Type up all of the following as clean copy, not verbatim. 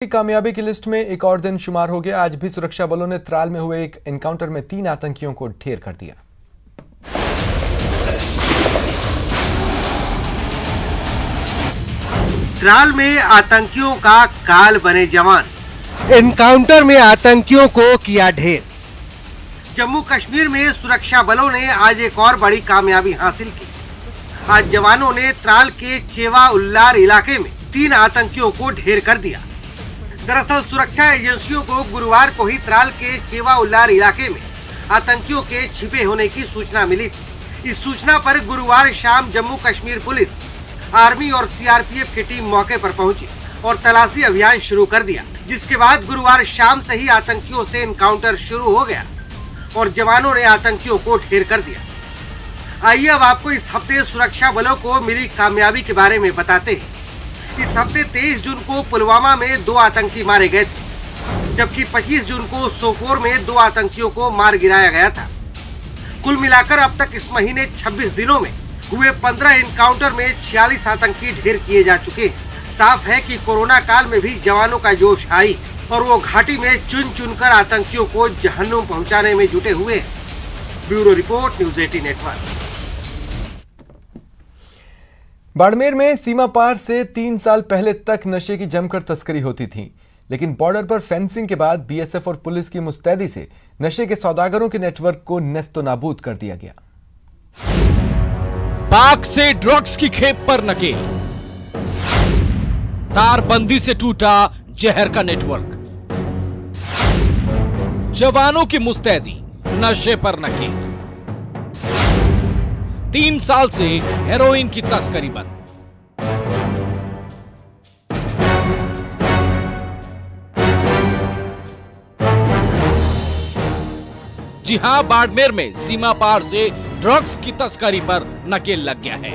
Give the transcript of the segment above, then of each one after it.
कामयाबी की लिस्ट में एक और दिन शुमार हो गया। आज भी सुरक्षा बलों ने त्राल में हुए एक एनकाउंटर में 3 आतंकियों को ढेर कर दिया। त्राल में आतंकियों का काल बने जवान, एनकाउंटर में आतंकियों को किया ढेर। जम्मू कश्मीर में सुरक्षा बलों ने आज एक और बड़ी कामयाबी हासिल की। आज जवानों ने त्राल के चेवा उल्लार इलाके में 3 आतंकियों को ढेर कर दिया। दरअसल सुरक्षा एजेंसियों को गुरुवार को ही त्राल के चेवा उल्लार इलाके में आतंकियों के छिपे होने की सूचना मिली थी। इस सूचना पर गुरुवार शाम जम्मू कश्मीर पुलिस, आर्मी और सीआरपीएफ की टीम मौके पर पहुंची और तलाशी अभियान शुरू कर दिया, जिसके बाद गुरुवार शाम से ही आतंकियों से एनकाउंटर शुरू हो गया और जवानों ने आतंकियों को ढेर कर दिया। आइए अब आपको इस हफ्ते सुरक्षा बलों को मिली कामयाबी के बारे में बताते हैं। इस हफ्ते 23 जून को पुलवामा में 2 आतंकी मारे गए थे, जबकि 25 जून को सोपोर में 2 आतंकियों को मार गिराया गया था। कुल मिलाकर अब तक इस महीने 26 दिनों में हुए 15 एनकाउंटर में 46 आतंकी ढेर किए जा चुके हैं। साफ है कि कोरोना काल में भी जवानों का जोश आई और वो घाटी में चुन चुनकर आतंकियों को जहन्नुम पहुंचाने में जुटे हुए हैं। Bureau report, news 18 network. Barmer में सीमा पार से 3 साल पहले तक नशे की जमकर तस्करी होती थी, लेकिन बॉर्डर पर फेंसिंग के बाद बीएसएफ और पुलिस की मुस्तैदी से नशे के सौदागरों के नेटवर्क को नेस्तो नाबूद कर दिया गया। पाक से ड्रग्स की खेप पर नकेल, तारबंदी से टूटा जहर का नेटवर्क, जवानों की मुस्तैदी, नशे पर नकेल। 3 साल से हेरोइन की तस्करी बंद। जी हां, बाड़मेर में सीमा पार से ड्रग्स की तस्करी पर नकेल लग गया है।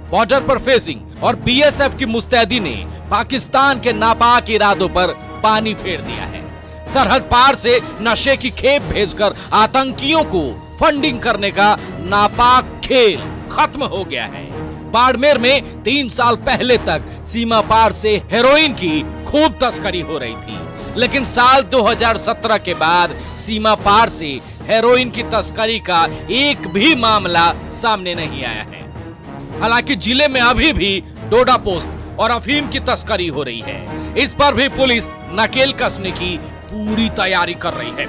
बॉर्डर पर फेंसिंग और बीएसएफ की मुस्तैदी ने पाकिस्तान के नापाक इरादों पर पानी फेर दिया है। सरहद पार से नशे की खेप भेजकर आतंकियों को फंडिंग करने का नापाक खेल खत्म हो गया है। बाड़मेर में 3 साल पहले तक सीमा पार से हेरोइन की खूब तस्करी हो रही थी, लेकिन साल 2017 के बाद सीमा पार से हेरोइन की तस्करी का एक भी मामला सामने नहीं आया है। हालांकि जिले में अभी भी डोडा पोस्ट और अफीम की तस्करी हो रही है। इस पर भी पुलिस नकेल कसने की पूरी तैयारी कर रही है।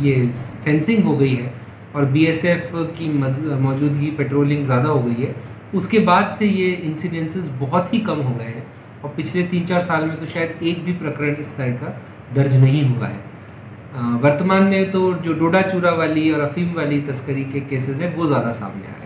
ये फेंसिंग हो गई है और बीएसएफ की मौजूदगी, पेट्रोलिंग ज़्यादा हो गई है। उसके बाद से ये इंसिडेंसेस बहुत ही कम हो गए हैं और पिछले 3-4 साल में तो शायद एक भी प्रकरण इस तरह का दर्ज नहीं हुआ है। वर्तमान में तो जो डोडा चूरा वाली और अफीम वाली तस्करी के केसेस हैं वो ज़्यादा सामने आ रहे हैं।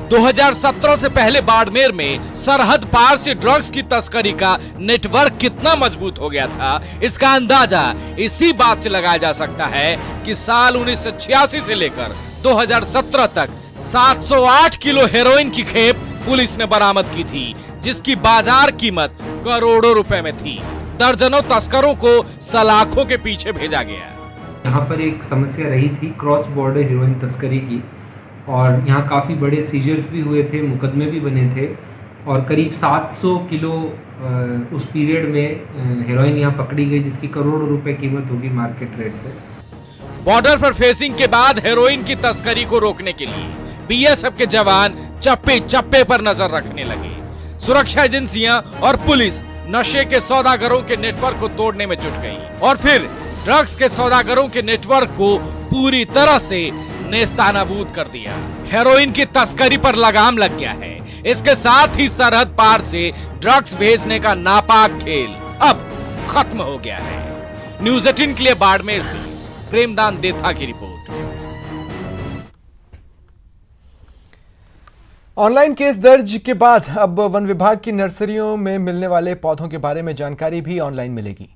2017 से पहले बाड़मेर में सरहद पार से ड्रग्स की तस्करी का नेटवर्क कितना मजबूत हो गया था, इसका अंदाजा इसी बात से लगाया जा सकता है कि साल 1986 से लेकर 2017 तक 708 किलो हेरोइन की खेप पुलिस ने बरामद की थी, जिसकी बाजार कीमत करोड़ों रुपए में थी। दर्जनों तस्करों को सलाखों के पीछे भेजा गया। यहाँ पर एक समस्या रही थी क्रॉस बॉर्डर हेरोइन तस्करी की, और यहाँ काफ़ी बड़े सीजर्स भी हुए थे, मुकदमे भी बने थे और करीब 700 किलो उस पीरियड में हेरोइन यहाँ पकड़ी गई, जिसकी करोड़ों रुपए कीमत होगी मार्केट रेट से। बॉर्डर पर फेंसिंग के बाद हेरोइन की तस्करी को रोकने के लिए बीएसएफ के जवान चप्पे चप्पे पर नजर रखने लगे। सुरक्षा एजेंसियां और पुलिस नशे के सौदागरों के नेटवर्क को तोड़ने में जुट गई और फिर ड्रग्स के सौदागरों के नेटवर्क को पूरी तरह से नेस्तानाबूद कर दिया। हेरोइन की तस्करी पर लगाम लग गया है। इसके साथ ही सरहद पार से ड्रग्स भेजने का नापाक खेल अब खत्म हो गया है। न्यूज़ 18 के लिए बाड़मेर से प्रेमदान देथा की रिपोर्ट। ऑनलाइन केस दर्ज के बाद अब वन विभाग की नर्सरियों में मिलने वाले पौधों के बारे में जानकारी भी ऑनलाइन मिलेगी।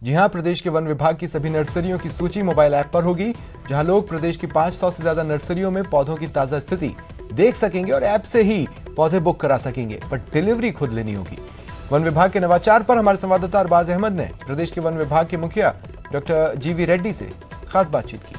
जी हां, प्रदेश के वन विभाग की सभी नर्सरियों की सूची मोबाइल ऐप पर होगी, जहां लोग प्रदेश की 500 से ज्यादा नर्सरियों में पौधों की ताजा स्थिति देख सकेंगे और ऐप से ही पौधे बुक करा सकेंगे, पर डिलीवरी खुद लेनी होगी। वन विभाग के नवाचार पर हमारे संवाददाता अरबाज अहमद ने प्रदेश के वन विभाग के मुखिया डॉक्टर जीवी रेड्डी से खास बातचीत की।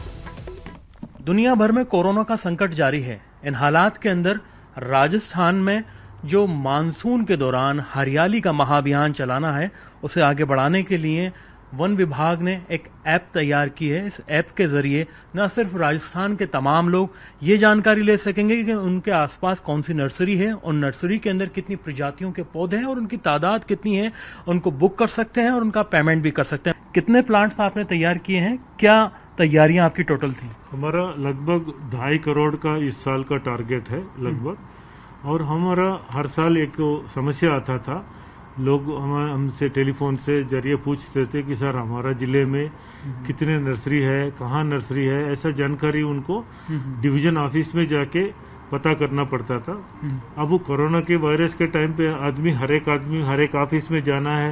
दुनिया भर में कोरोना का संकट जारी है। इन हालात के अंदर राजस्थान में जो मानसून के दौरान हरियाली का महाअभियान चलाना है उसे आगे बढ़ाने के लिए वन विभाग ने एक ऐप तैयार की है। इस ऐप के जरिए न सिर्फ राजस्थान के तमाम लोग ये जानकारी ले सकेंगे कि उनके आसपास कौन सी नर्सरी है और नर्सरी के अंदर कितनी प्रजातियों के पौधे हैं और उनकी तादाद कितनी है, उनको बुक कर सकते हैं और उनका पेमेंट भी कर सकते हैं। कितने प्लांट्स आपने तैयार किए हैं, क्या तैयारियां आपकी टोटल थी? हमारा लगभग 2.5 करोड़ का इस साल का टारगेट है लगभग, और हमारा हर साल एक समस्या आता था, लोग हमसे टेलीफोन से जरिए पूछते थे कि सर हमारा जिले में कितने नर्सरी है, कहाँ नर्सरी है, ऐसा जानकारी उनको डिवीजन ऑफिस में जाके पता करना पड़ता था। अब वो कोरोना के वायरस के टाइम पे आदमी हर एक ऑफिस में जाना है,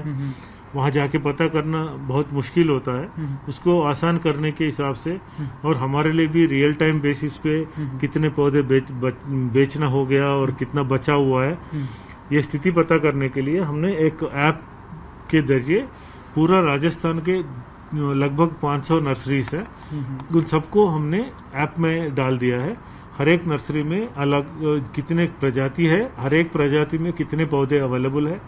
वहाँ जाके पता करना बहुत मुश्किल होता है। उसको आसान करने के हिसाब से और हमारे लिए भी रियल टाइम बेसिस पे कितने पौधे बेचना हो गया और कितना बचा हुआ है, ये स्थिति पता करने के लिए हमने एक ऐप के जरिए पूरा राजस्थान के लगभग 500 नर्सरीज है, उन सबको हमने ऐप में डाल दिया है। हर एक नर्सरी में अलग कितने प्रजाति है, हर एक प्रजाति में कितने पौधे अवेलेबल है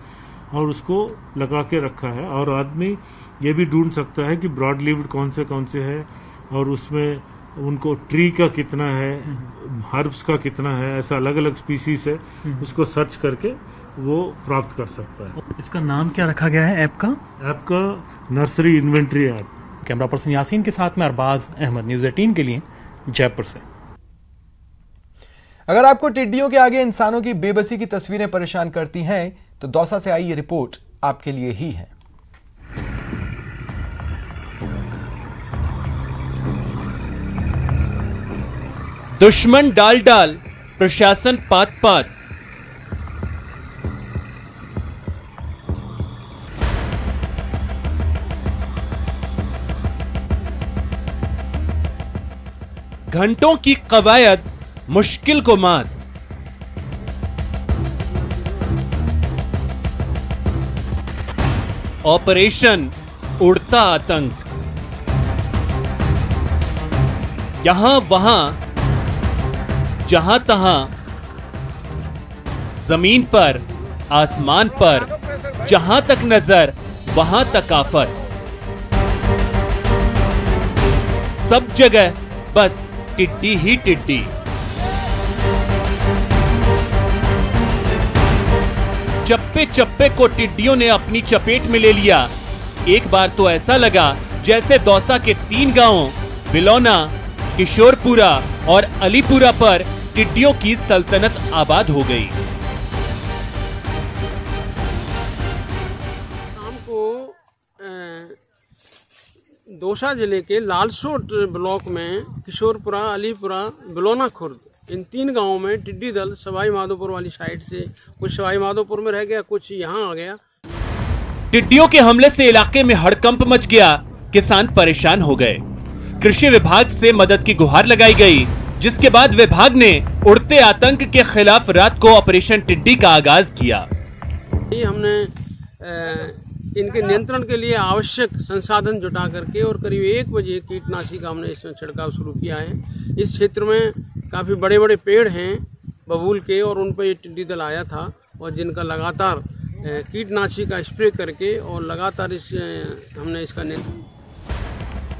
और उसको लगा के रखा है। और आदमी ये भी ढूंढ सकता है कि ब्रॉड लीव्ड कौन से है और उसमें उनको ट्री का कितना है, हर्ब्स का कितना है, ऐसा अलग अलग स्पीसीज है, उसको सर्च करके वो प्राप्त कर सकता है। इसका नाम क्या रखा गया है ऐप का? ऐप का nursery inventory app. Camera person Yasin के साथ में अरबाज अहमद, न्यूज़ 18 के लिए जयपुर से। अगर आपको टिड्डियों के आगे इंसानों की बेबसी की तस्वीरें परेशान करती हैं तो दौसा से आई ये रिपोर्ट आपके लिए ही है। दुश्मन डाल डाल, प्रशासन पात पात। घंटों की कवायद, मुश्किल को मात। ऑपरेशन उड़ता आतंक। यहां वहां जहां तहां, जमीन पर आसमान पर, जहां तक नजर वहां तक आफत। सब जगह बस टिड्डी ही टिड्डी। चप्पे चप्पे को टिड्डियों ने अपनी चपेट में ले लिया। एक बार तो ऐसा लगा जैसे दौसा के 3 गांवों बिलौना, किशोरपुरा और अलीपुरा पर टिड्डियों की सल्तनत आबाद हो गई। शाम को दौसा जिले के लालसोट ब्लॉक में किशोरपुरा, अलीपुरा, बिलौना खुर्द, इन 3 गांवों में टिड्डी दल सवाई माधोपुर वाली साइड से, कुछ सवाई माधोपुर में रह गया, कुछ यहाँ आ गया। टिड्डियों के हमले से इलाके में हड़कंप मच गया, किसान परेशान हो गए। कृषि विभाग से मदद की गुहार लगाई गई, जिसके बाद विभाग ने उड़ते आतंक के खिलाफ रात को ऑपरेशन टिड्डी का आगाज किया। हमने इनके नियंत्रण के लिए आवश्यक संसाधन जुटा करके और करीब 1 बजे कीटनाशी का हमने इसमें छिड़काव शुरू किया है। इस क्षेत्र में काफ़ी बड़े बड़े पेड़ हैं बबूल के और उन पर ये टिड्डी दल आया था और जिनका लगातार कीटनाशी का स्प्रे करके और लगातार हमने इसका नियंत्रण।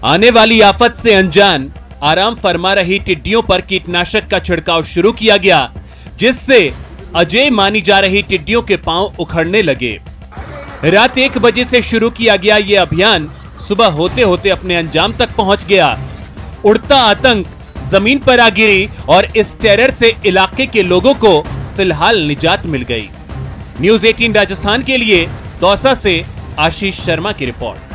आने वाली आफत से अनजान आराम फरमा रही टिड्डियों पर कीटनाशक का छिड़काव शुरू किया गया, जिससे अजय मानी जा रही टिड्डियों के पांव उखड़ने लगे। रात 1 बजे से शुरू किया गया ये अभियान सुबह होते होते अपने अंजाम तक पहुंच गया। उड़ता आतंक जमीन पर आ गिरी और इस टेरर से इलाके के लोगों को फिलहाल निजात मिल गई। न्यूज़ 18 राजस्थान के लिए दौसा से आशीष शर्मा की रिपोर्ट।